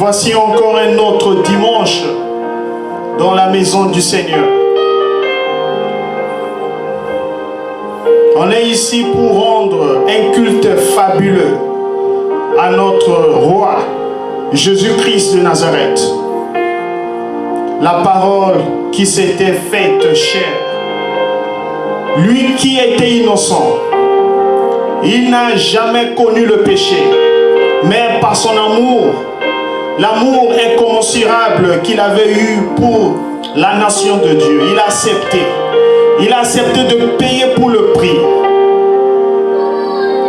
Voici encore un autre dimanche dans la maison du Seigneur. On est ici pour rendre un culte fabuleux à notre roi, Jésus-Christ de Nazareth. La parole qui s'était faite chair. Lui qui était innocent. Il n'a jamais connu le péché. Mais par son amour, l'amour incommensurable qu'il avait eu pour la nation de Dieu, il a accepté. Il a accepté de payer pour le prix.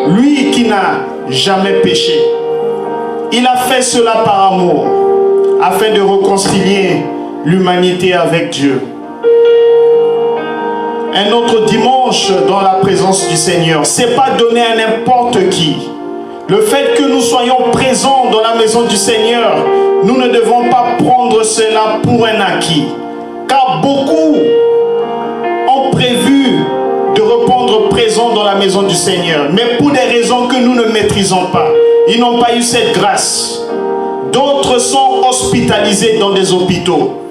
Lui qui n'a jamais péché. Il a fait cela par amour, afin de réconcilier l'humanité avec Dieu. Un autre dimanche dans la présence du Seigneur, ce n'est pas donné à n'importe qui. Le fait que nous soyons présents dans la maison du Seigneur, nous ne devons pas prendre cela pour un acquis. Car beaucoup ont prévu de répondre présents dans la maison du Seigneur. Mais pour des raisons que nous ne maîtrisons pas. Ils n'ont pas eu cette grâce. D'autres sont hospitalisés dans des hôpitaux.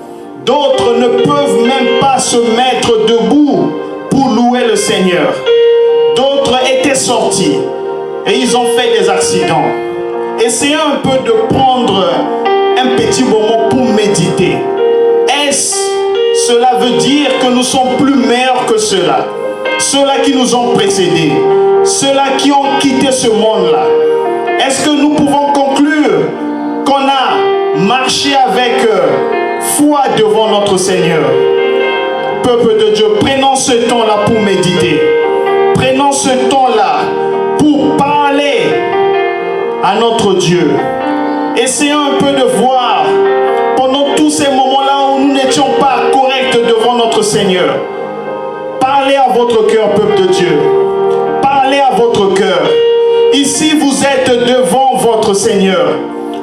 D'autres ne peuvent même pas se mettre debout pour louer le Seigneur. D'autres étaient sortis. Et ils ont fait des accidents. Essayez un peu de prendre un petit moment pour méditer. Cela veut dire que nous sommes plus meilleurs que ceux-là. Ceux-là qui nous ont précédés. Ceux-là qui ont quitté ce monde-là. Est-ce que nous pouvons conclure qu'on a marché avec foi devant notre Seigneur? Peuple de Dieu, prenons ce temps-là pour méditer. Prenons ce temps-là pour parler à notre Dieu. Essayons un peu de voir pendant tous ces moments-là où nous n'étions pas corrects devant notre Seigneur. Parlez à votre cœur, peuple de Dieu. Parlez à votre cœur. Ici, vous êtes devant votre Seigneur.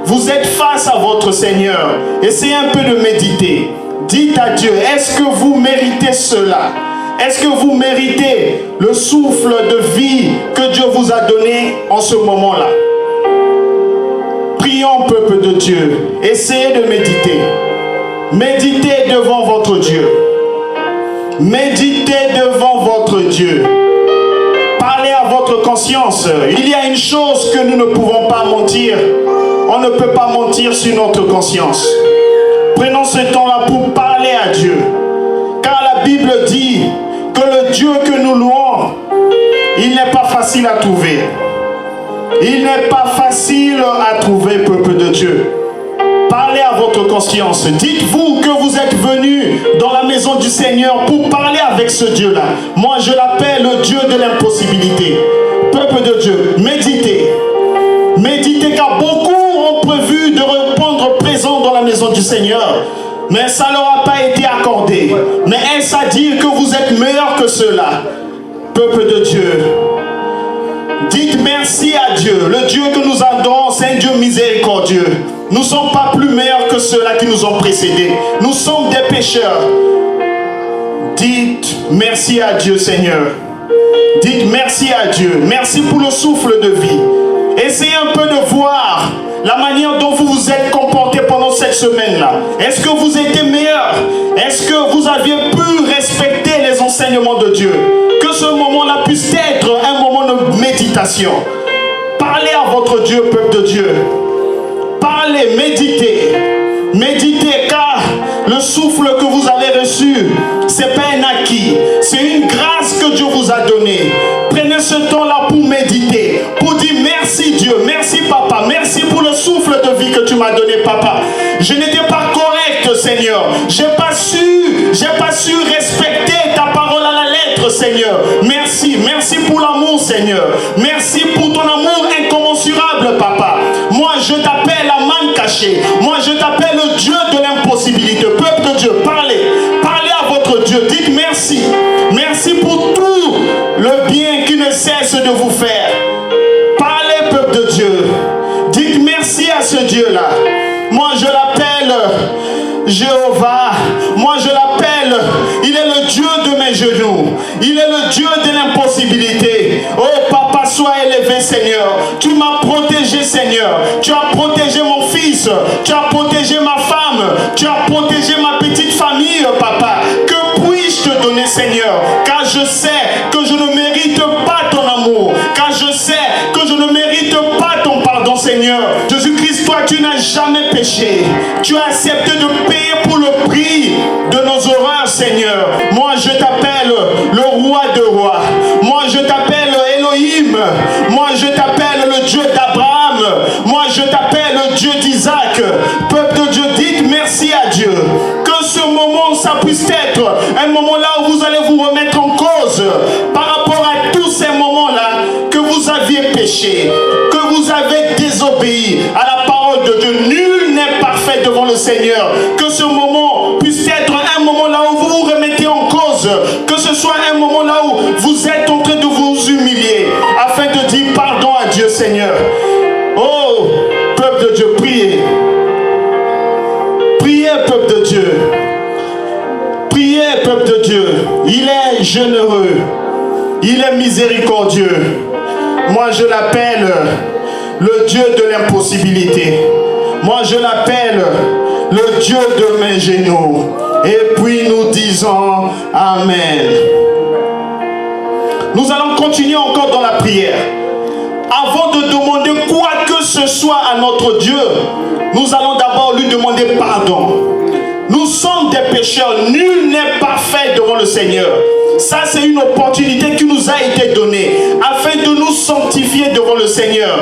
Vous êtes face à votre Seigneur. Essayez un peu de méditer. Dites à Dieu, est-ce que vous méritez cela? Est-ce que vous méritez le souffle de vie que Dieu vous a donné en ce moment-là? Prions, peuple de Dieu. Essayez de méditer. Méditez devant votre Dieu. Méditez devant votre Dieu. Parlez à votre conscience. Il y a une chose que nous ne pouvons pas mentir. On ne peut pas mentir sur notre conscience. Prenons ce temps-là pour parler à Dieu. Car la Bible dit que le Dieu que nous louons, il n'est pas facile à trouver. Il n'est pas facile à trouver, peuple de Dieu. Parlez à votre conscience. Dites-vous que vous êtes venus dans la maison du Seigneur pour parler avec ce Dieu-là. Moi, je l'appelle le Dieu de l'impossibilité. Peuple de Dieu, méditez. Méditez, car beaucoup ont prévu de répondre présent dans la maison du Seigneur. Mais ça ne leur a pas été accordé. Mais est-ce à dire que vous êtes meilleurs que ceux-là? Peuple de Dieu, dites merci à Dieu. Le Dieu que nous adorons, c'est un Dieu miséricordieux. Nous ne sommes pas plus meilleurs que ceux-là qui nous ont précédés. Nous sommes des pécheurs. Dites merci à Dieu, Seigneur. Dites merci à Dieu. Merci pour le souffle de vie. Essayez un peu de voir la manière dont vous vous êtes comporté pendant cette semaine-là. Est-ce que vous étiez meilleur? Est-ce que vous aviez pu respecter les enseignements de Dieu? Que ce moment-là puisse être un moment de méditation. Parlez à votre Dieu, peuple de Dieu. Parlez, méditez. Méditez, car le souffle que vous avez reçu, ce n'est pas un acquis. C'est une grâce que Dieu vous a donnée. Prenez ce temps-là pour méditer, pour dire merci Dieu, merci Papa, merci pour le souffle de vie que tu m'as donné, Papa. Je n'étais pas correct, Seigneur. J'ai pas su respecter ta parole à la lettre, Seigneur. Merci, merci pour l'amour, Seigneur. Merci pour ton amour incommensurable, Papa. Moi, je t'appelle la manne cachée. Moi, je t'appelle le Dieu de l'impossibilité. Peuple de Dieu, parlez. Parlez à votre Dieu. Dites merci. Merci pour tout le bien qui ne cesse de vous faire. Parlez, peuple de Dieu. Dites merci à ce Dieu-là. Moi, je l'appelle Jéhovah. Moi, je l'appelle. Il est le Dieu de mes genoux. Il est le Dieu de l'impossibilité. Oh, Papa, sois élevé, Seigneur. Tu m'as protégé, Seigneur. Tu as protégé mon fils. tu as protégé ma femme, tu as protégé ma petite famille, papa. Que puis-je te donner, Seigneur? Car je sais que je ne mérite pas ton amour, car je sais que je ne mérite pas ton pardon, Seigneur. Jésus-Christ, toi, tu n'as jamais péché. Tu as accepté de payer pour le prix de nos horreurs, Seigneur. Moi, je t'appelle le roi de rois. Moi, je t'appelle Elohim. Moi, je t'appelle le Dieu d'Abraham. Moi, je t'appelle le Dieu d'Isaac. Peuple de Dieu, dites merci à Dieu. Que ce moment, ça puisse être un moment là où vous allez vous remettre en cause par rapport à tous ces moments-là que vous aviez péché, que vous avez désobéi à la parole de Dieu. Nul n'est parfait devant le Seigneur. Que ce moment puisse être un moment là où vous vous remettez en cause, que ce soit un moment là où vous êtes en train de vous humilier afin de dire pardon à Dieu, Seigneur. Oh, peuple de Dieu, priez. Priez, peuple de Dieu. Priez, peuple de Dieu. Il est généreux. Il est miséricordieux. Moi, je l'appelle le Dieu de l'impossibilité. Moi, je l'appelle le Dieu de mes genoux. Et puis nous disons Amen. Nous allons continuer encore dans la prière. Avant de demander quoi que ce soit à notre Dieu, nous allons d'abord lui demander pardon. Nous sommes des pécheurs, nul n'est parfait devant le Seigneur. Ça, c'est une opportunité qui nous a été donnée afin de nous sanctifier devant le Seigneur.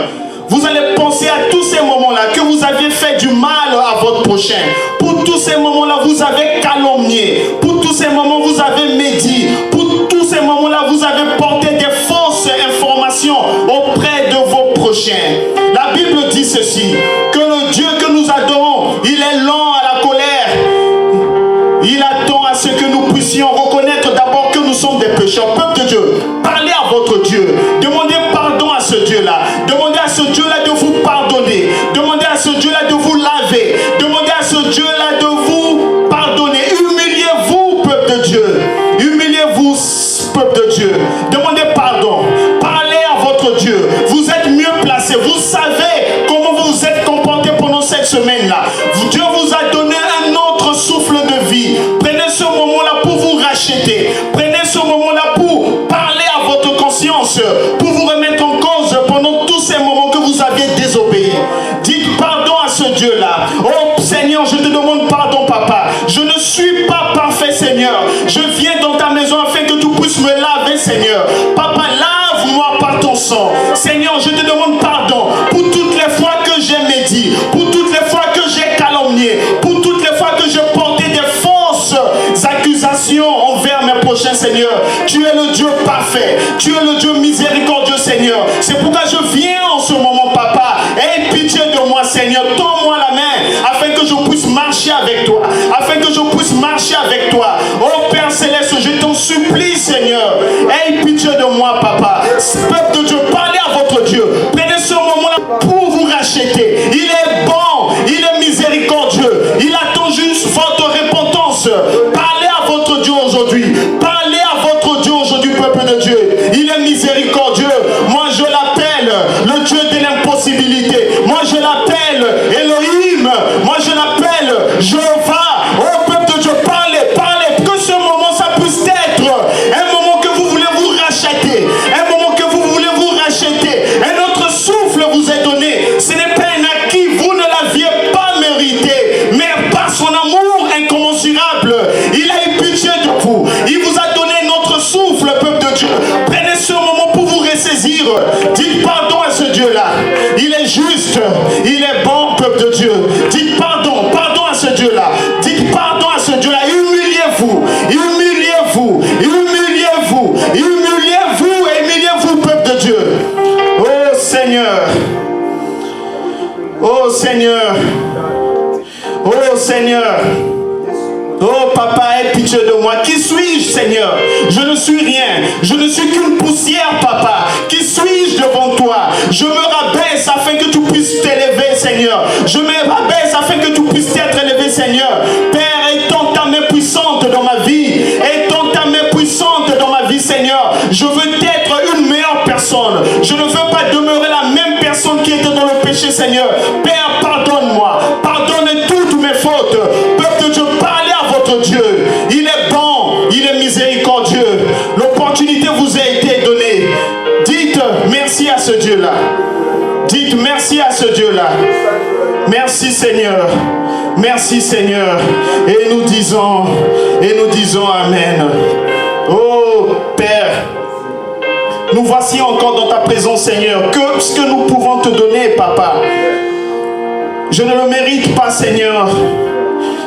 Vous allez penser à tous ces moments-là que vous avez fait du mal à votre prochain. Pour tous ces moments-là, vous avez calomnié. Pour tous ces moments, vous avez médit. Pour tous ces moments-là, vous avez porté des fausses informations auprès de vos prochains. La Bible dit ceci, que le Dieu que nous adorons, il est lent à la colère. Il attend à ce que nous puissions reconnaître d'abord que nous sommes des pécheurs. Peuple de Dieu, parlez à votre Dieu. Demandez pardon à ce Dieu-là. Demandez à ce Dieu-là de vous pardonner. Demandez à ce Dieu-là de vous laver. Demandez à ce Dieu-là de vous pardonner. Humiliez-vous, peuple de Dieu. Humiliez-vous, peuple de Dieu. Demandez pardon. Parlez à votre Dieu. Vous êtes mieux placé. Vous savez comment vous vous êtes comporté pendant cette semaine-là. Dieu vous a donné un autre souffle de vie. Prenez ce moment-là pour vous racheter. Prenez ce moment-là pour parler à votre conscience, pour vous remettre en cause pendant tous ces moments que vous aviez désobéi. Dites pardon à ce Dieu-là. Oh Seigneur, je te demande pardon, papa. Je ne suis pas parfait, Seigneur. Je viens dans ta maison afin que tu puisses me laver, Seigneur. Papa, lave-moi par ton sang. Seigneur, je te demande pardon pour toutes les fois que j'ai médit, pour toutes les fois que j'ai calomnié, pour toutes les fois que j'ai porté des fausses accusations envers mes prochains, Seigneur. Tu es le Dieu parfait. Tu es le Dieu miséricordieux, Seigneur. C'est pourquoi je viens en ce moment, papa. Aie pitié de moi, Seigneur. Tends-moi la main afin que je puisse marcher avec toi. Afin que je puisse marcher avec toi. Oh Père Céleste, je t'en supplie, Seigneur. Aie pitié de moi, papa. Peuple de Dieu, parlez à votre Dieu. Prenez ce moment-là pour vous racheter. Il est bon. Il est miséricordieux. Il attend juste votre repentance. Parlez à votre Dieu aujourd'hui. Parlez à votre Dieu aujourd'hui, peuple de Dieu. Il est miséricordieux. Moi, je l'appelle le Dieu de l'impossibilité. Moi, je l'appelle Elohim. Moi, je l'appelle Jéhovah. Oh, peuple de Dieu, parlez, parlez. Que ce moment, ça puisse être un moment que vous voulez vous racheter. Un moment que vous voulez vous racheter. Un autre souffle vous est donné. Ce n'est pas un acquis. Vous ne l'aviez pas mérité. Mais par son amour incommensurable, il a eu pitié de vous. Il vous a donné notre souffle, peuple de Dieu. Prenez ce moment pour vous ressaisir. Dites pardon à ce Dieu-là. Il est juste. Il est bon, peuple de Dieu. Dites pardon. Pardon à ce Dieu-là. Dites pardon à ce Dieu-là. Humiliez-vous. Humiliez-vous. Humiliez-vous. Humiliez-vous. Humiliez-vous, peuple de Dieu. Oh Seigneur. Oh Seigneur. Oh Seigneur. Oh papa, aie pitié de moi. Qui suis-je, Seigneur? Je ne suis rien. Je ne suis qu'une poussière, papa. Qui suis-je devant toi? Je me rabaisse afin que tu puisses t'élever, Seigneur. Je me rabaisse afin que tu puisses être élevé, Seigneur. Père, étends ta main puissante dans ma vie. Étends ta main puissante dans ma vie, Seigneur. Je veux être une meilleure personne. Je ne veux pas demeurer la même personne qui était dans le péché, Seigneur. Père, pardonne-moi. Pardonne Dites merci à ce Dieu-là. Merci Seigneur. Merci Seigneur. Et nous disons Amen. Oh Père, nous voici encore dans ta présence Seigneur. Que ce que nous pouvons te donner, Papa, je ne le mérite pas Seigneur.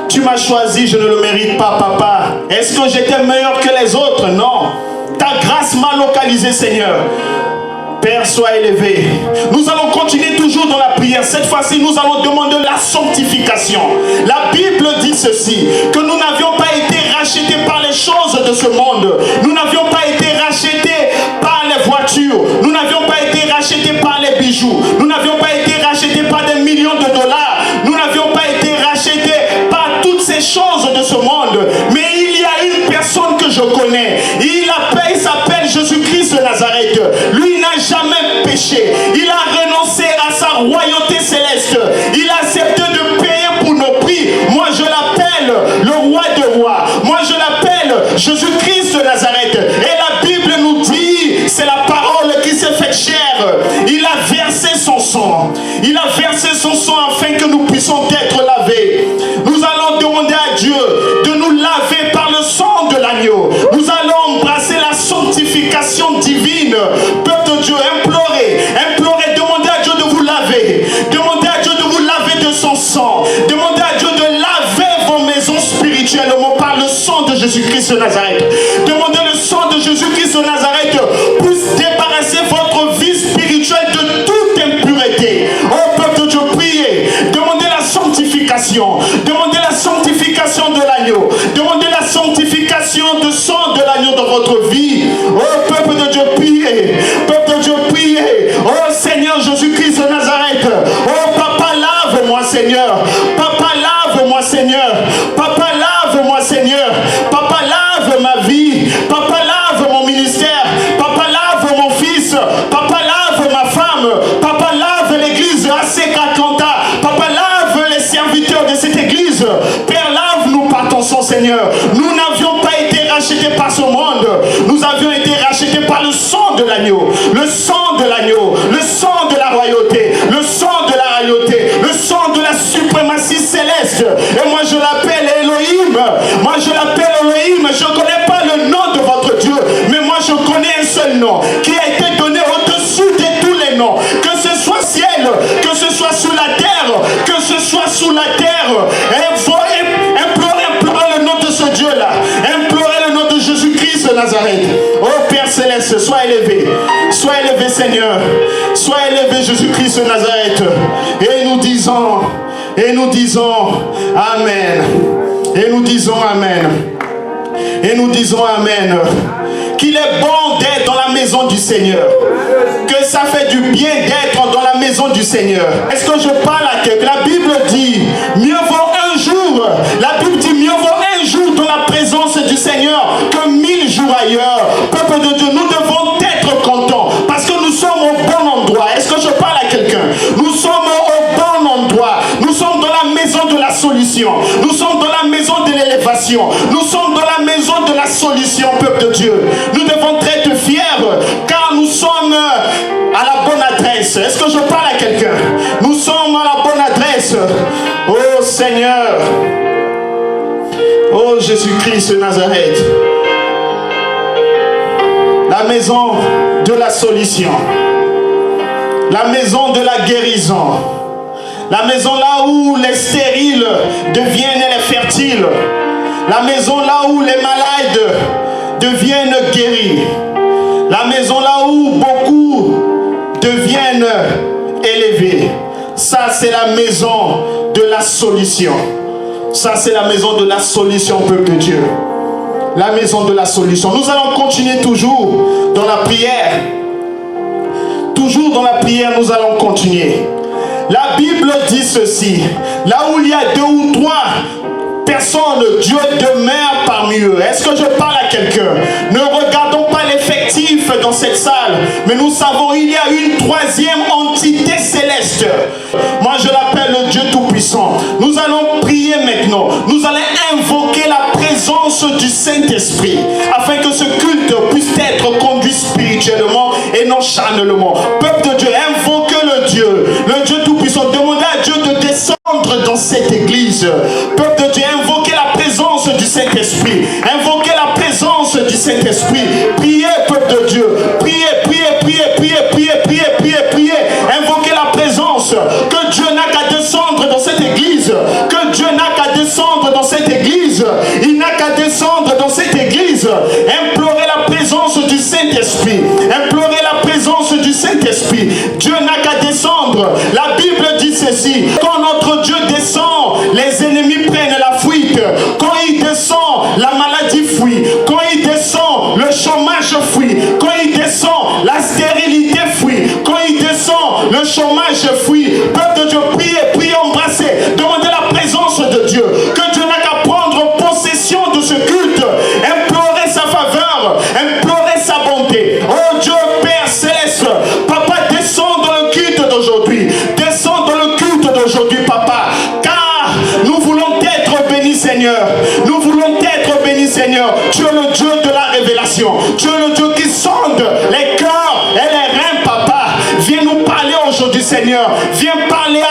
Tu m'as choisi, je ne le mérite pas, Papa. Est-ce que j'étais meilleur que les autres? Non. Ta grâce m'a localisé, Seigneur. Père, sois élevé. Nous allons continuer toujours dans la prière. Cette fois-ci, nous allons demander la sanctification. La Bible dit ceci, que nous n'avions pas été rachetés par les choses de ce monde. Nous n'avions pas été rachetés par les voitures. Nous n'avions pas été rachetés par les bijoux. Nous n'avions pas été rachetés par des millions de dollars. Nous n'avions pas été rachetés par toutes ces choses de ce monde. Mais il y a une personne que je connais. Il s'appelle Jésus-Christ de Nazareth. Lui n'a jamais péché. Il a renoncé à sa royauté céleste. Il a accepté de payer pour nos prix. Moi je l'appelle le roi de rois. Moi je l'appelle Jésus-Christ de Nazareth. Et la Bible nous dit, c'est la parole qui s'est faite chair. Il a versé son sang. Il a versé son sang afin que nous puissions être lavés. Nous allons demander à Dieu de nous laver par le sang de l'agneau. Nous allons embrasser la sanctification divine. Peuple de Dieu, implorez, demandez à Dieu de vous laver. Demandez à Dieu de vous laver de son sang. Demandez à Dieu de laver vos maisons spirituellement par le sang de Jésus-Christ de Nazareth. Demandez le sang de Jésus-Christ de Nazareth pour débarrasser votre vie spirituelle de toute impureté. Oh peuple de Dieu, priez. Demandez la sanctification. Demandez la sanctification de l'agneau. Demandez la sanctification du sang de l'agneau dans votre vie. Oh peuple de Dieu, priez. Peuple de Dieu, priez. Oh Seigneur Jésus-Christ de Nazareth. Oh Papa, lave-moi Seigneur. Papa, lave-moi Seigneur. Papa, lave-moi Seigneur. Papa, lave ma vie. Papa, lave mon ministère. Papa, lave mon fils. Papa, lave ma femme. Papa, lave l'église AC Atlanta. Papa, lave les serviteurs de cette église. Père, lave-nous par ton sang Seigneur. Nous n'avions pas été rachetés par ce monde. Nous avions été rachetés par le sang de l'agneau. Le sang de l'agneau. Le sang de la royauté. Le sang de la royauté. Le sang de la suprématie céleste. Et moi je l'appelle Elohim. Moi je l'appelle Elohim. Je ne connais pas le nom de votre Dieu. Mais moi je connais un seul nom qui a été donné au-dessus de tous les noms. Que ce soit ciel, que ce soit sous la terre, que ce soit sous la terre. Implorez le nom de ce Dieu-là. Implorez le nom de Jésus-Christ de Nazareth. Oh Père Céleste, sois élevé. Sois élevé Seigneur. Sois élevé Jésus-Christ de Nazareth. Et nous disons Amen. Et nous disons Amen. Et nous disons Amen. Qu'il est bon d'être dans la maison du Seigneur. Que ça fait du bien d'être dans la maison du Seigneur. Est-ce que je parle à quelqu'un? La Bible dit, mieux vaut un jour. La Bible dit, mieux vaut un jour dans la présence du Seigneur que 1000 jours ailleurs. Peuple de Dieu, nous devons être contents parce que nous sommes au bon endroit. Est-ce que je parle à quelqu'un? Nous sommes au bon endroit. Nous sommes dans la maison de la solution. Nous sommes dans la maison de l'élévation. Nous sommes dans la maison de la solution, peuple de Dieu. Nous devons être fiers car nous sommes à la bonne adresse. Est-ce que je parle à quelqu'un? Nous sommes à la bonne adresse. Oh Seigneur. Oh Jésus-Christ de Nazareth. La maison de la solution. La maison de la guérison. La maison là où les stériles deviennent les fertiles. La maison là où les malades deviennent guéris. La maison là où beaucoup deviennent élevés. Ça c'est la maison de la solution. Ça c'est la maison de la solution, peuple de Dieu. La maison de la solution. Nous allons continuer toujours dans la prière. Toujours dans la prière, nous allons continuer. La Bible dit ceci. Là où il y a 2 ou 3 personnes, Dieu demeure parmi eux. Est-ce que je parle à quelqu'un? Ne regardons pas l'effectif dans cette salle, mais nous savons il y a une 3e entité céleste. Moi je l'appelle le Dieu Tout-Puissant. Nous allons prier maintenant. Nous allons invoquer la présence du Saint-Esprit afin que ce culte puisse être conduit spirituellement et non charnellement. Peuple de Dieu, invoquez le Dieu descendre dans cette église. Peuple de Dieu, invoquez la présence du Saint-Esprit. Invoquez la présence du Saint-Esprit. Priez, peuple de Dieu. Priez, priez, priez, priez, priez, priez, priez, priez. Invoquez la présence. Que Dieu n'a qu'à descendre dans cette église. Que Dieu n'a qu'à descendre dans cette église. Il n'a qu'à descendre dans cette église. Implorez la présence du Saint-Esprit. Implorez la présence du Saint-Esprit. Dieu n'a qu'à descendre. La Bible dit ceci. Quand notre Dieu descend, les ennemis prennent la fuite. Quand il descend, la maladie fuit. Quand il descend, le chômage fuit. Quand il descend, la stérilité fuit. Quand il descend, le chômage fuit. Peuple de Dieu, priez, priez, embrassez. Demandez la présence de Dieu. Que Dieu n'a qu'à prendre possession de ce culte. Implorez sa faveur. Implorez sa bonté. Oh Dieu Père Céleste, Papa, descends dans le culte d'aujourd'hui. Descends dans le culte d'aujourd'hui, Papa. Car nous voulons être bénis, Seigneur. Nous voulons être bénis, Seigneur. Tu es le Dieu de la révélation. Tu es le Dieu qui sonde les cœurs et les reins, Papa. Viens nous parler aujourd'hui, Seigneur. Viens parler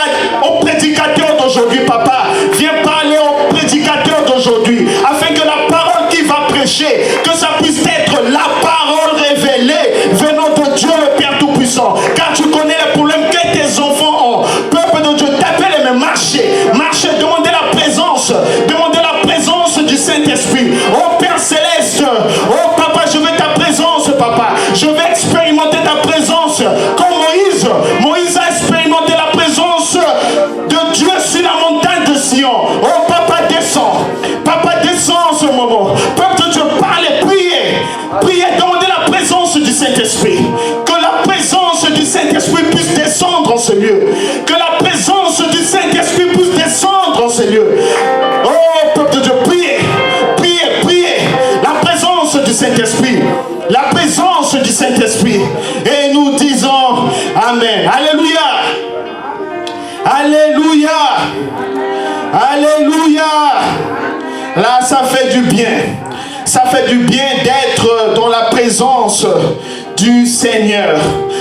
aux prédicateurs d'aujourd'hui, Papa. Viens parler aux prédicateurs d'aujourd'hui, afin que la parole qui va prêcher, que ça puisse être la parole révélée venant de Dieu le Père Tout-Puissant. Car tu connais les problèmes que tes enfants ont. Peuple de Dieu, tapez les mains, marchez. Marchez, demandez la présence. Demandez la présence du Saint-Esprit. Oh Père Céleste, oh Papa, je veux ta présence, Papa. Je vais expérimenter ta présence. Comme Moïse. Moïse a expérimenté la présence de Dieu sur la montagne de Sion. Oh Papa, descends. Papa, descends en ce moment. Peuple de Dieu, parlez, priez. Priez, demandez la présence du Saint-Esprit. Que la présence du Saint-Esprit puisse descendre en ce lieu. Que la présence du Saint-Esprit puisse descendre en ce lieu. Oh peuple de Dieu, priez. Priez, priez. La présence du Saint-Esprit. La présence du Saint-Esprit. Et nous disons Amen. Alléluia. Alléluia. Alléluia. Là, ça fait du bien. Ça fait du bien d'être dans la présence du Seigneur.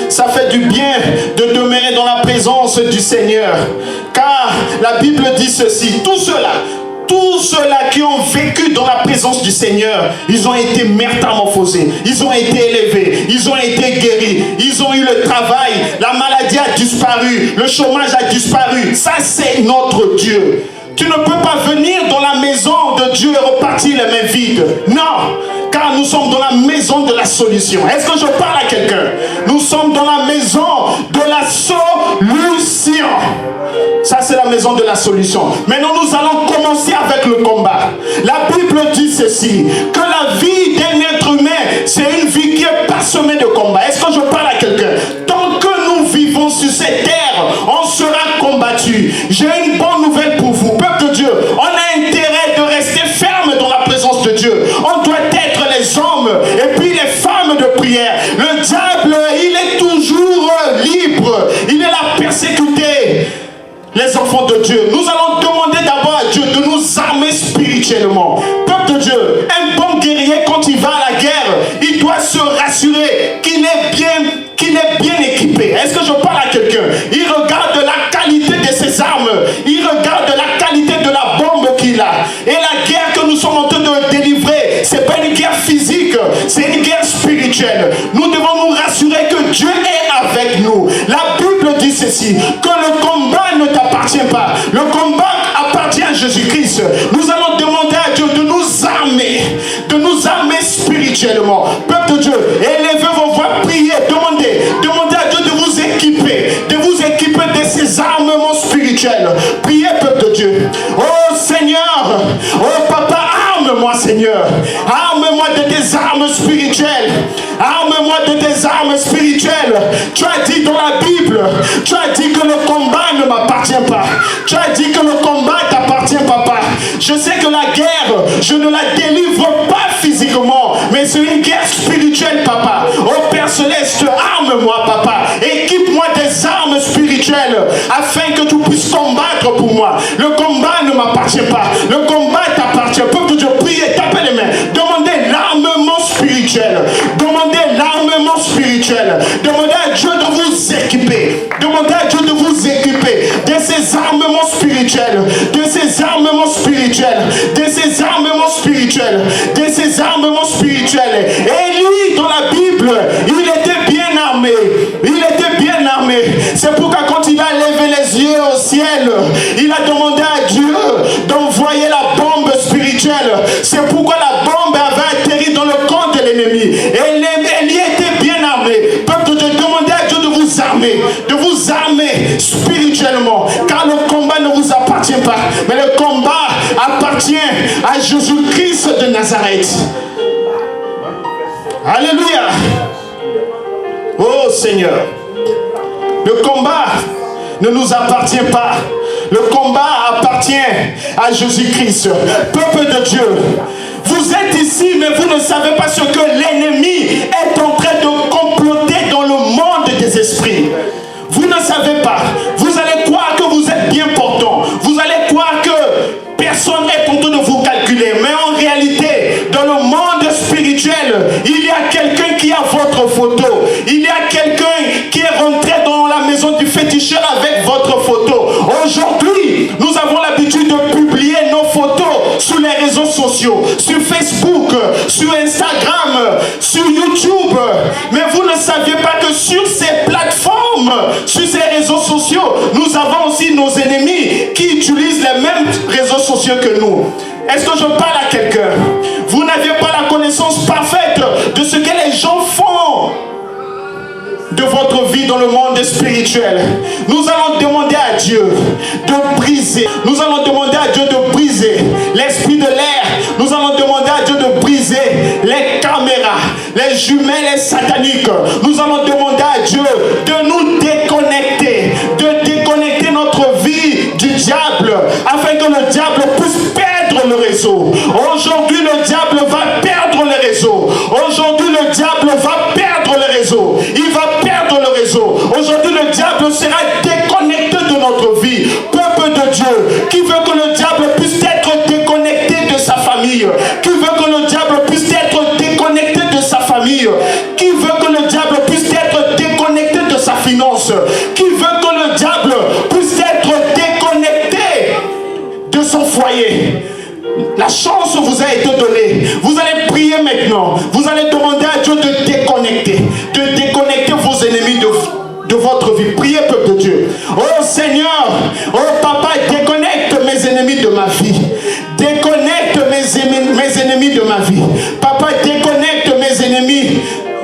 Ça fait du bien de demeurer dans la présence du Seigneur. Car la Bible dit ceci. Tous ceux-là qui ont vécu dans la présence du Seigneur, ils ont été métamorphosés, ils ont été élevés, ils ont été guéris, ils ont eu le travail, la maladie a disparu, le chômage a disparu. Ça, c'est notre Dieu. Tu ne peux pas venir dans la maison de Dieu et repartir les mains vides. Non, car nous sommes dans la maison de la solution. Est-ce que je parle à quelqu'un? Nous sommes dans la maison de la solution. Ça, c'est la maison de la solution. Maintenant, nous allons commencer avec le combat. La Bible dit ceci, que la vie d'un être humain, c'est une vie qui est parsemée de combats. Est-ce que je parle à quelqu'un? Tant que nous vivons sur cette terre, on sera combattu. J'ai une bonne nouvelle pour vous, peuple de Dieu. On a intérêt de rester ferme dans la présence de Dieu. On doit être les hommes et puis les femmes de prière. Le diable, il est toujours libre. Il est là persécuté. Les enfants de Dieu, nous allons demander d'abord à Dieu de nous armer spirituellement. Peuple de Dieu, un bon guerrier, quand il va à la guerre, il doit se rassurer qu'il est bien équipé. Est-ce que je parle à quelqu'un? Il regarde la qualité de ses armes, il regarde la qualité de la bombe qu'il a. Et la guerre que nous sommes en train de délivrer, ce n'est pas une guerre physique, c'est une guerre spirituelle. Nous devons nous rassurer que Dieu est avec nous. La Bible dit ceci, que le combat ne t'appartient pas. Le combat appartient à Jésus-Christ. Nous allons demander à Dieu de nous armer spirituellement. Peuple de Dieu, élevez vos voix, priez, demandez à Dieu de vous équiper de ces armements spirituels. Priez, peuple de Dieu. Oh Seigneur, oh Papa, arme-moi, Seigneur. Arme-moi de tes armes spirituelles. Arme-moi de tes armes spirituelles. Tu as dit dans la Bible, tu as dit que le combat ne m'appartient pas. Tu as dit que le combat t'appartient, Papa. Je sais que la guerre, je ne la délivre pas physiquement, mais c'est une guerre spirituelle, Papa. Oh Père Céleste, arme-moi, Papa. Équipe-moi des armes spirituelles afin que tu puisses combattre pour moi. Le combat ne m'appartient pas. Le combat t'appartient. Peuple de Dieu, priez, tapez les mains. Demandez l'armement spirituel. Demandez l'armement spirituel. Demandez à Dieu de vous équiper. Demandez à Dieu de vous équiper de ces armements spirituels. spirituels, de ses armements spirituels, de ses armements spirituels. Et lui, dans la Bible, il était bien armé. Il était bien armé. C'est pourquoi quand il a levé les yeux au ciel, il a demandé à Dieu d'envoyer la bombe spirituelle. C'est pourquoi la bombe avait atterri dans le camp de l'ennemi. Et il était bien armé. Peuple de Dieu, demandez à Dieu de vous armer spirituellement. Car le combat ne vous appartient pas. Mais le combat appartient à Jésus-Christ de Nazareth. Alléluia. Oh Seigneur. Le combat ne nous appartient pas. Le combat appartient à Jésus-Christ. Peuple de Dieu, vous êtes ici, mais vous ne savez pas ce que l'ennemi est en train de comploter dans le monde des esprits. Vous ne savez pas. Vous allez croire que vous êtes bien portant. Vous allez croire que personne n'est en train de vous calculer. Mais en réalité, dans le monde spirituel, il y a quelqu'un qui a votre photo. Il y a quelqu'un qui est rentré dans la maison du féticheur avec votre photo. Aujourd'hui, nous avons l'habitude de publier nos photos sur les réseaux sociaux, sur Facebook, sur Instagram, sur YouTube. Mais vous ne saviez pas que sur ces plateformes, sur ces réseaux sociaux, nous avons aussi nos ennemis qui utilisent les mêmes réseaux sociaux que nous. Est-ce que je parle à quelqu'un? Vous n'aviez pas la connaissance parfaite de ce que les gens font de votre vie dans le monde spirituel. Nous allons demander à Dieu de briser. Nous allons demander à Dieu de briser l'esprit de l'air. Nous allons demander à Dieu de briser les caméras, les jumelles sataniques. Nous allons demander à Dieu de nous déconnecter, de déconnecter notre vie du diable, afin que le diable puisse perdre le réseau. Aujourd'hui, le diable va perdre le réseau. Aujourd'hui, le diable va perdre le réseau. Il va perdre le réseau. Aujourd'hui, le diable sera déconnecté de notre vie. Peuple de Dieu, qui veut que le diable puisse être déconnecté de sa famille? Qui veut que le diable puisse être déconnecté de sa famille? Qui veut que le diable puisse être déconnecté de sa finance? Qui veut que le diable puisse être déconnecté de son foyer? La chance vous a été donnée. Vous allez prier maintenant. Vous allez demander à Dieu de déconnecter vos ennemis de votre vie. Priez, peuple de Dieu. Oh Seigneur, oh Papa, déconnecte mes ennemis de ma vie. Déconnecte mes ennemis de ma vie. Papa, déconnecte mes ennemis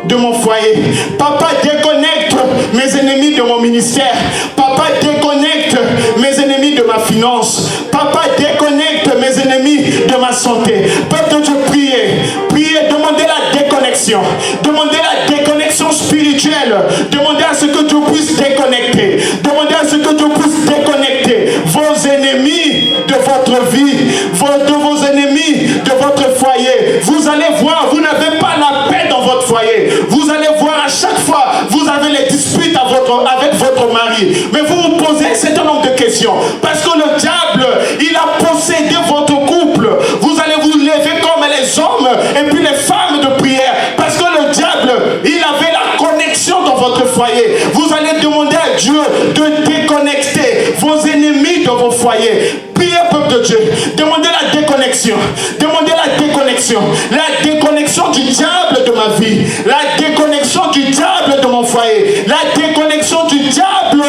de mon foyer. Papa, déconnecte mes ennemis de mon ministère. Papa, déconnecte mes ennemis de ma finance. Papa, déconnecte mes ennemis de ma santé. Peuple de Dieu, priez. Priez, demandez la déconnexion. Demandez la déconnexion spirituelle. Demandez à ce que Dieu puisse déconnecter. Demandez à ce que Dieu puisse déconnecter vos ennemis de votre vie, de vos ennemis de votre foyer. Vous allez voir, vous n'avez pas la paix dans votre foyer. Vous allez voir à chaque fois, vous avez les disputes avec votre mari. Mais vous vous posez un certain nombre de questions. Parce que le diable, il a possédé votre couple. Vous allez vous lever comme les hommes et puis les femmes de prière. Parce que le diable, il avait la connexion dans votre foyer. Vous allez demander à Dieu de déconnecter vos ennemis de vos foyers. Priez, peuple de Dieu. Demandez la déconnexion. Demandez la déconnexion. La déconnexion du diable de ma vie. La déconnexion du diable de mon foyer. La déconnexion du diable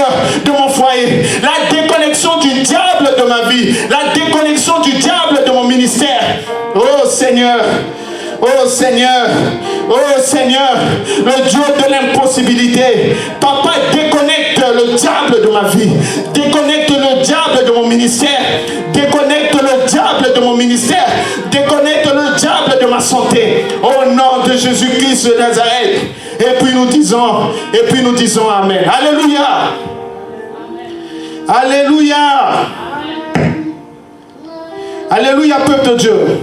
de mon foyer. La déconnexion du diable de ma vie. La déconnexion du diable de mon ministère. Oh Seigneur. Oh Seigneur, oh Seigneur, le Dieu de l'impossibilité. Papa, déconnecte le diable de ma vie. Déconnecte le diable de mon ministère. Déconnecte le diable de mon ministère. Déconnecte le diable de ma santé. Au nom de Jésus-Christ de Nazareth. Et puis nous disons Amen. Alléluia. Alléluia. Alléluia, peuple de Dieu.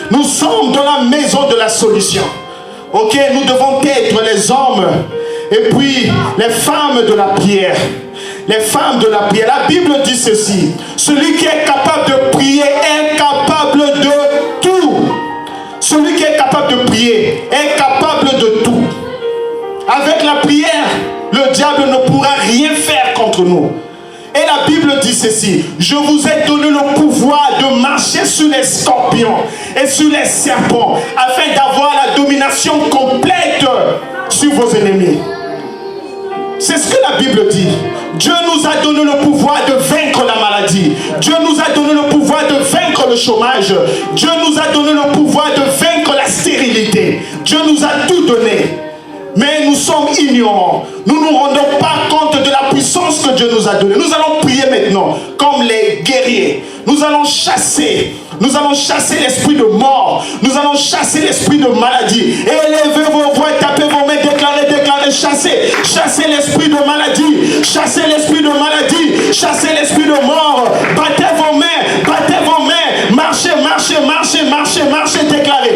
Nous sommes dans la maison de la solution. Ok, nous devons être les hommes et puis les femmes de la prière. Les femmes de la prière. La Bible dit ceci. Celui qui est capable de prier est capable de tout. Celui qui est capable de prier est capable de tout. Avec la prière, le diable ne pourra rien faire contre nous. Et la Bible dit ceci: je vous ai donné le pouvoir de marcher sur les scorpions et sur les serpents, afin d'avoir la domination complète sur vos ennemis. C'est ce que la Bible dit. Dieu nous a donné le pouvoir de vaincre la maladie. Dieu nous a donné le pouvoir de vaincre le chômage. Dieu nous a donné le pouvoir de vaincre la stérilité. Dieu nous a tout donné. Mais nous sommes ignorants. Nous ne nous rendons pas compte de la puissance que Dieu nous a donnée. Nous allons prier maintenant comme les guerriers. Nous allons chasser l'esprit de mort. Nous allons chasser l'esprit de maladie. Et élevez vos voix, tapez vos mains, déclarez, chassez l'esprit de maladie. Chassez l'esprit de maladie. Chassez l'esprit de mort. Battez vos mains. Marchez, déclarez.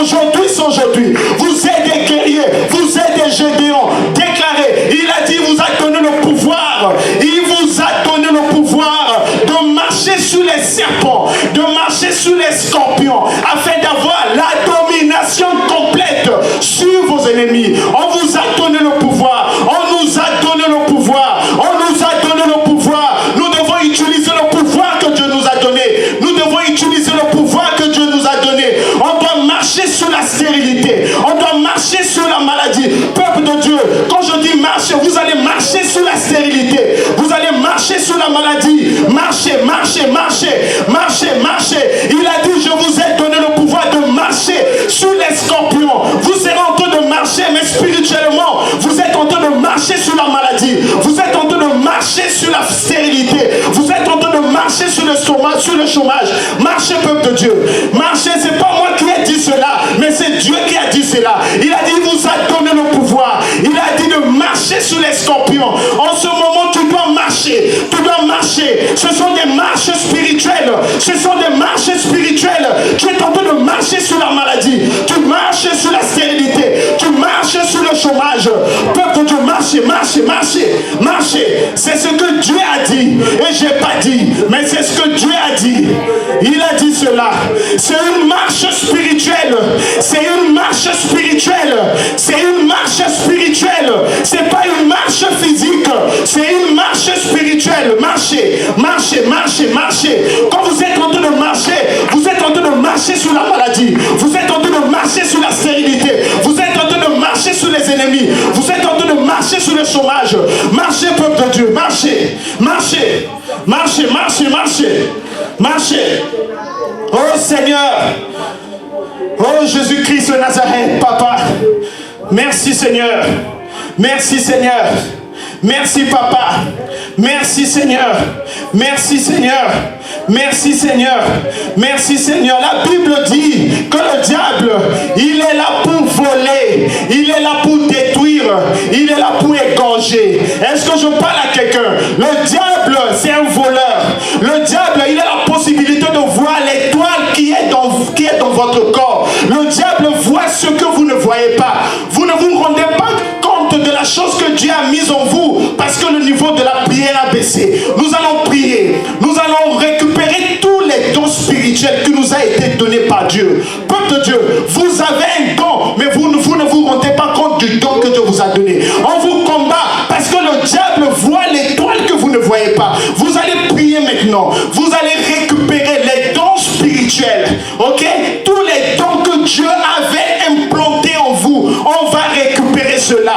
Aujourd'hui, c'est aujourd'hui. Vous êtes des guerriers. Vous êtes des gédéons. Déclarez. Il a dit, il vous a donné le pouvoir. Il vous a donné le pouvoir de marcher sur les serpents, de marcher sur les scorpions, afin d'avoir la domination complète sur vos ennemis. On vous a donné le pouvoir. On nous a donné le pouvoir. Nous devons utiliser le pouvoir que Dieu nous a donné. On doit marcher sur la stérilité. On doit marcher sur la maladie. Peuple de Dieu, quand je dis marcher, vous allez marcher sur la stérilité. Vous allez marcher sur la maladie. Marchez. Il a dit, je vous ai donné le pouvoir de marcher sur les scorpions. Vous serez en train de marcher, mais spirituellement, vous êtes en train de marcher sur la maladie. Vous êtes en train de marcher sur la stérilité. Vous êtes en train de marcher sur le chômage. Marchez, peuple de Dieu. Marchez, c'est pas moi qui ai dit cela, mais c'est Dieu qui a dit cela. Il a dit, il vous a donné le pouvoir. Il a dit de marcher sur les scorpions. En ce moment, tu dois marcher. Ce sont des marches spirituelles. Tu es en train de marcher sur la maladie. Tu marches sur la stérilité. Tu marches sur le chômage. Peuple de Dieu, marchez. C'est ce que Dieu a dit. Et je n'ai pas dit, mais c'est ce que Dieu a dit. Il a dit cela. C'est une marche spirituelle. C'est pas une marche physique. C'est une marche spirituelle. Marchez. Quand vous êtes en train de marcher, vous êtes en train de marcher sur la maladie. Vous êtes en train de marcher sur la stérilité. Vous êtes en train de marcher sur les ennemis. Vous êtes en train de marcher sur le chômage. Marchez, peuple de Dieu. Marchez. Oh Seigneur. Oh Jésus-Christ de Nazareth, Papa. Merci Seigneur. Merci Papa. Merci Seigneur. La Bible dit que le diable, il est là pour voler, il est là pour détruire, il est là pour égorger. Est-ce que je parle à quelqu'un? Le diable, c'est un voleur. Le diable, il a la possibilité de voir l'étoile qui est dans votre corps. Le diable voit ce que vous ne voyez pas. Vous ne vous rendez pas compte de la chose que Dieu a mise en vous, parce que le niveau de la prière a baissé. Nous allons prier. Nous allons récupérer tous les dons spirituels qui nous a été donnés par Dieu. Peuple de Dieu, vous avez un don, mais vous ne vous rendez pas compte du don que Dieu vous a donné. On vous combat parce que le diable voit l'étoile que vous ne voyez pas. Vous allez prier maintenant. Vous allez récupérer les dons spirituels. Ok? Tous les dons que Dieu avait implantés en vous, on va récupérer cela.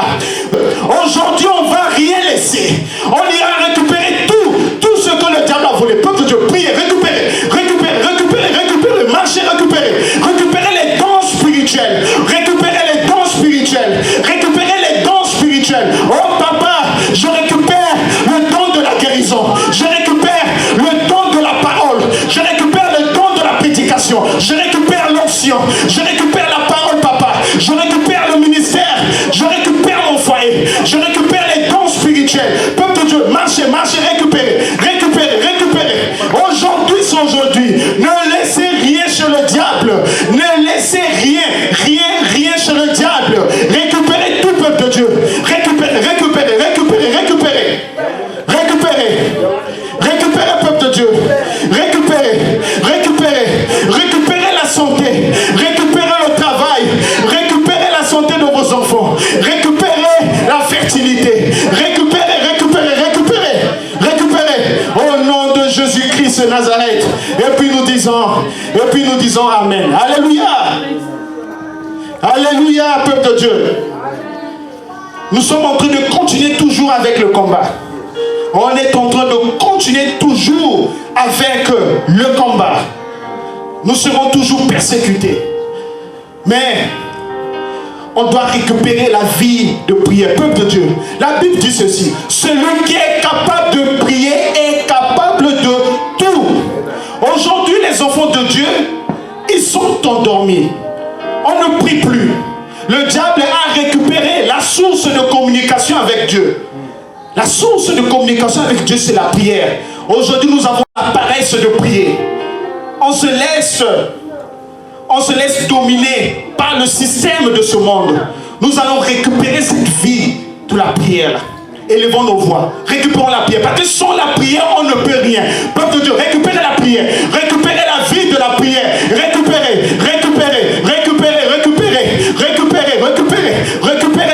Aujourd'hui, on ne va rien laisser. On ira récupérer tout ce que le diable a volé. Peuple de Dieu, priez, récupérez. Marchez, récupérez les dons spirituels. Oh papa, je récupère le don de la guérison. Je récupère le don de la parole. Je récupère le don de la prédication. Je récupère Nazareth. Et puis nous disons Amen. Alléluia. Alléluia, peuple de Dieu. Nous sommes en train de continuer toujours avec le combat. On est en train de continuer toujours avec le combat. Nous serons toujours persécutés. Mais on doit récupérer la vie de prière. Peuple de Dieu, la Bible dit ceci: celui qui est capable de prier est capable de tout. Aujourd'hui, les enfants de Dieu, ils sont endormis. On ne prie plus. Le diable a récupéré la source de communication avec Dieu. La source de communication avec Dieu, c'est la prière. Aujourd'hui, nous avons la paresse de prier. On se laisse dominer par le système de ce monde. Nous allons récupérer cette vie de la prière. Élevons nos voix, récupérons la prière. Parce que sans la prière, on ne peut rien. Peuple de Dieu, récupérez la prière. Récupérez la vie de la prière. Récupérez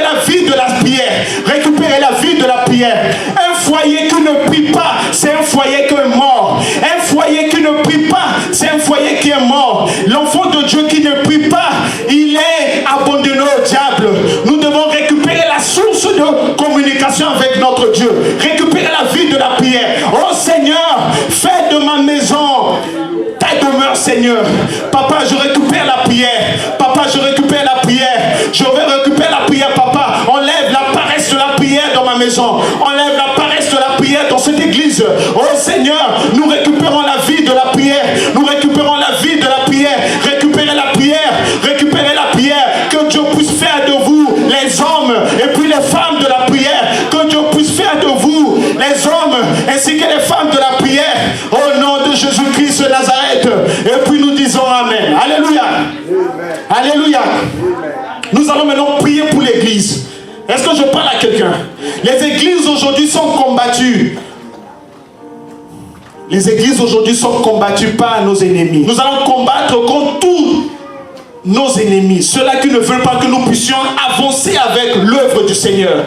la vie de la prière. Récupérez la vie de la prière. Un foyer qui ne prie pas, c'est un foyer qui est mort. Un foyer qui ne prie pas, c'est un foyer qui est mort. L'enfant de Dieu qui ne prie pas, il est abandonné au diable. Nous devons récupérer la source de communication avec notre Dieu. Récupérer la vie de la prière. Oh Seigneur, fais de ma maison ta demeure, Seigneur. Papa, je récupère la prière. Papa, je récupère la prière. Je vais récupérer la prière, papa. Enlève la paresse de la prière dans ma maison. Enlève la paresse de la prière dans cette église. Oh Seigneur, nous récupérons la vie de la prière. Nous récupérons la vie de la prière. Récupérez la prière. Récupérez la prière. Que Dieu puisse faire de vous les hommes et puis les femmes de la prière. Que Dieu puisse faire de vous les hommes ainsi que les femmes de la prière. Au nom de Jésus-Christ de Nazareth. Et puis nous disons Amen. Alléluia. Alléluia. Nous allons maintenant prier pour l'église. Est-ce que je parle à quelqu'un? Les églises aujourd'hui sont combattues. Les églises aujourd'hui sont combattues par nos ennemis. Nous allons combattre contre tous nos ennemis. Ceux-là qui ne veulent pas que nous puissions avancer avec l'œuvre du Seigneur.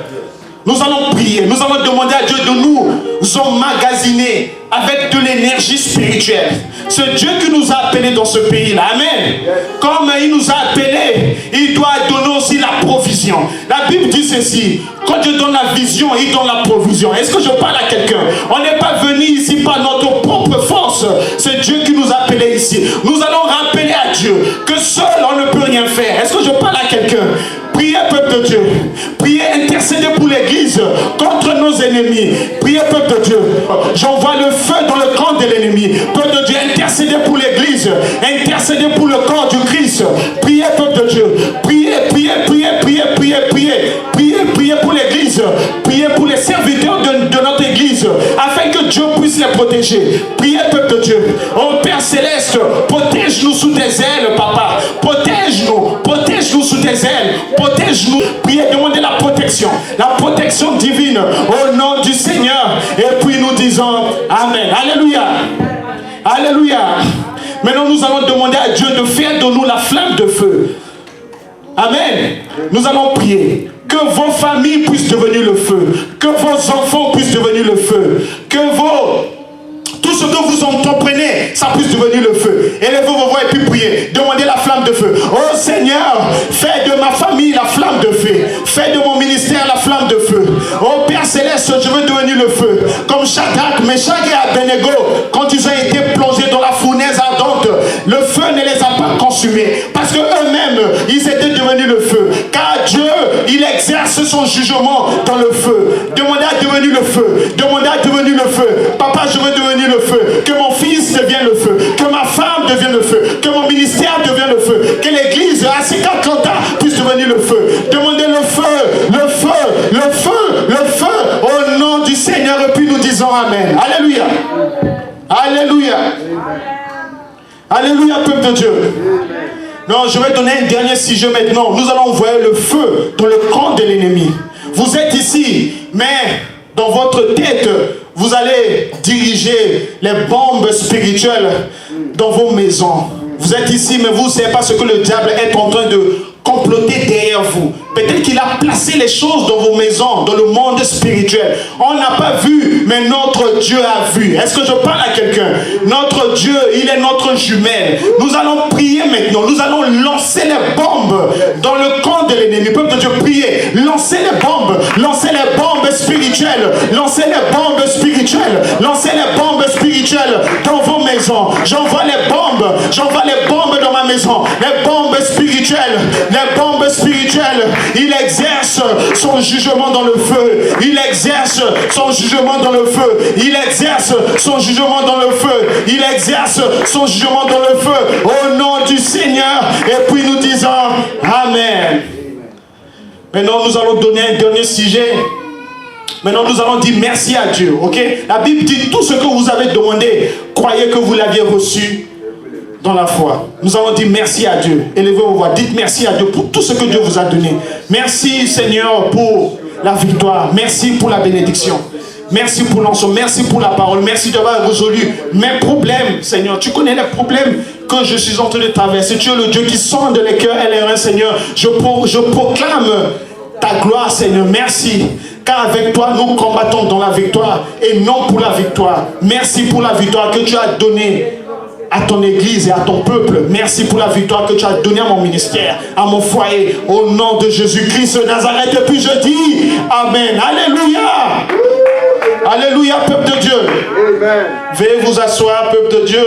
Nous allons prier. Nous allons demander à Dieu de nous emmagasiner avec de l'énergie spirituelle. C'est Dieu qui nous a appelés dans ce pays-là. Amen. Comme il nous a appelés, il doit donner aussi la provision. La Bible dit ceci: quand Dieu donne la vision, il donne la provision. Est-ce que je parle à quelqu'un? On n'est pas venu ici par notre propre force. C'est Dieu qui nous a appelés ici. Nous allons rappeler à Dieu que seul on ne peut rien faire. Est-ce que je parle à quelqu'un? Priez, peuple de Dieu. Priez, intercédez pour l'église contre nos ennemis. Priez, peuple de Dieu. J'envoie le feu dans le camp de l'ennemi. Peuple de Dieu, intercédez pour l'église. Intercédez pour le corps du Christ. Priez, peuple de Dieu. Priez, priez, priez, priez, priez, priez. Priez, priez pour l'église. Priez pour les serviteurs de notre église, afin que Dieu puisse les protéger. Priez, peuple de Dieu. Oh Père Céleste, protège-nous sous tes ailes, Papa. Protège-nous. Protège-nous sous tes ailes. Protège-nous. Priez, demandez la protection divine au nom du Seigneur. Et puis nous disons Amen. Alléluia. Alléluia. Maintenant nous allons demander à Dieu de faire de nous la flamme de feu. Amen. Nous allons prier que vos familles puissent devenir le feu, que vos enfants puissent devenir le feu, que tout ce que vous entreprenez, ça puisse devenir le feu. Élevez vos voix et puis priez. Demandez la flamme de feu. Oh Seigneur, fais de ma famille la flamme de feu. Fais de mon ministère la flamme de feu. Oh Père Céleste, je veux devenir le feu. Comme Shadrach, Meshach et Abednego, quand ils ont été plongés dans la fournaise ardente, le feu ne les a pas consumés. Parce que eux-mêmes, ils étaient devenus le feu. Car Dieu, il exerce son jugement dans le feu. Demandez à devenir le feu. Demandez à devenir le feu. Papa, je veux devenir le feu. Que mon fils devienne le feu. Que ma femme devienne le feu. Que mon ministère devienne le feu. Que l'église à 50 ans puisse devenir le feu. Demandez le feu, le feu, le feu, le feu. Au nom du Seigneur. Et puis nous disons Amen. Alléluia. Alléluia. Alléluia, peuple de Dieu. Non, je vais donner un dernier sujet maintenant. Nous allons envoyer le feu dans le camp de l'ennemi. Vous êtes ici, mais dans votre tête, vous allez diriger les bombes spirituelles dans vos maisons. Vous êtes ici, mais vous ne savez pas ce que le diable est en train de comploté derrière vous. Peut-être qu'il a placé les choses dans vos maisons, dans le monde spirituel. On n'a pas vu, mais notre Dieu a vu. Est-ce que je parle à quelqu'un? Notre Dieu, il est notre jumelle. Nous allons prier maintenant. Nous allons lancer les bombes dans le camp de l'ennemi. Peuple de Dieu, priez. Lancez les bombes. Lancez les bombes spirituelles. Lancez les bombes spirituelles. Lancez les bombes spirituelles dans vos maisons. J'envoie les bombes. J'envoie les bombes dans ma maison. Les bombes spirituelles. Les bombes spirituelles. Il exerce son jugement dans le feu. Il exerce son jugement dans le feu. Il exerce son jugement dans le feu. Il exerce son jugement dans le feu. Au nom du Seigneur. Et puis nous disons Amen. Maintenant nous allons donner un dernier sujet. Maintenant nous allons dire merci à Dieu. Ok? La Bible dit tout ce que vous avez demandé, croyez que vous l'aviez reçu dans la foi. Nous allons dire merci à Dieu. Élevez vos voix. Dites merci à Dieu pour tout ce que Dieu vous a donné. Merci Seigneur pour la victoire. Merci pour la bénédiction. Merci pour l'ensemble. Merci pour la parole. Merci d'avoir résolu mes problèmes, Seigneur. Tu connais les problèmes que je suis en train de traverser. Tu es le Dieu qui sonde les cœurs et les reins, Seigneur. Je proclame ta gloire, Seigneur. Merci. Car avec toi, nous combattons dans la victoire et non pour la victoire. Merci pour la victoire que tu as donnée à ton église et à ton peuple. Merci pour la victoire que tu as donnée à mon ministère, à mon foyer, au nom de Jésus-Christ de Nazareth. Et puis je dis Amen. Alléluia. Alléluia, peuple de Dieu. Amen. Veuillez vous asseoir, peuple de Dieu.